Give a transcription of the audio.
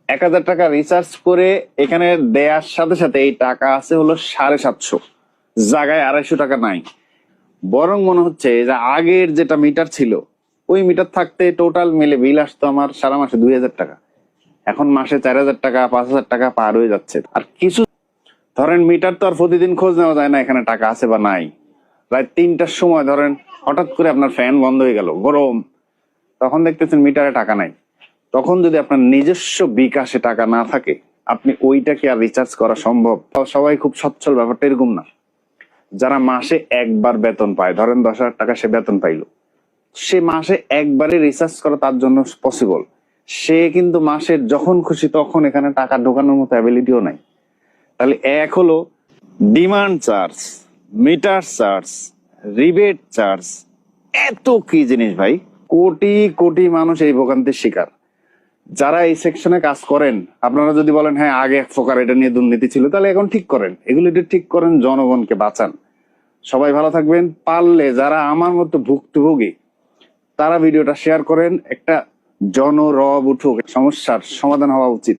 1000 টাকা রিচার্জ করে এখানে দেওয়ার সাথে সাথে এই টাকা আছে হলো 750, জায়গায় 250 টাকা নাই। বরং মনে হচ্ছে যে আগের যেটা মিটার ছিল ওই মিটার থাকতে টোটাল মিলে বিল আসতো আমার সারা মাসে 2000 টাকা, এখন মাসে 4000 টাকা 5000 টাকা পার হয়ে যাচ্ছে। আর কিছু ধরেন মিটার তো আর প্রতিদিন খোঁজ নেওয়া যায় না এখানে টাকা আছে বা নাই। রাত 3টার সময় ধরেন হঠাৎ করে আপনার ফ্যান বন্ধ হয়ে গেল, গরম, তখন দেখতেছেন মিটারে টাকা নাই। তখন যদি আপনার নিজস্ব বিকাশে টাকা না থাকে, আপনি ওইটাকে আর রিচার্জ করা সম্ভব? সবাই খুব সচ্ছল, ব্যাপারটা এরকম না। যারা মাসে একবার বেতন পায়, ধরেন 10,000 টাকা সে বেতন পাইলো, সে মাসে একবারে রিচার্জ করা তার জন্য পসিবল। সে কিন্তু মাসের যখন খুশি তখন এখানে টাকা ঢোকানোর মতো অ্যাবিলিটিও নাই। তাহলে এক হলো demand charge, metre charge, rebate charge, এত কি জিনিস ভাই! কোটি কোটি মানুষ এই ভোগান্তির শিকার। যারা এই সেকশনে কাজ করেন, আপনারা যদি বলেন হ্যাঁ আগে এক প্রকার এটা নিয়ে দুর্নীতি ছিল, তাহলে এখন ঠিক করেন, এগুলো এটা ঠিক করেন, জনগণকে বাঁচান। সবাই ভালো থাকবেন। পারলে যারা আমার মতো ভুক্তভোগী তারা ভিডিওটা শেয়ার করেন, একটা জনরব উঠুক, সমস্যার সমাধান হওয়া উচিত।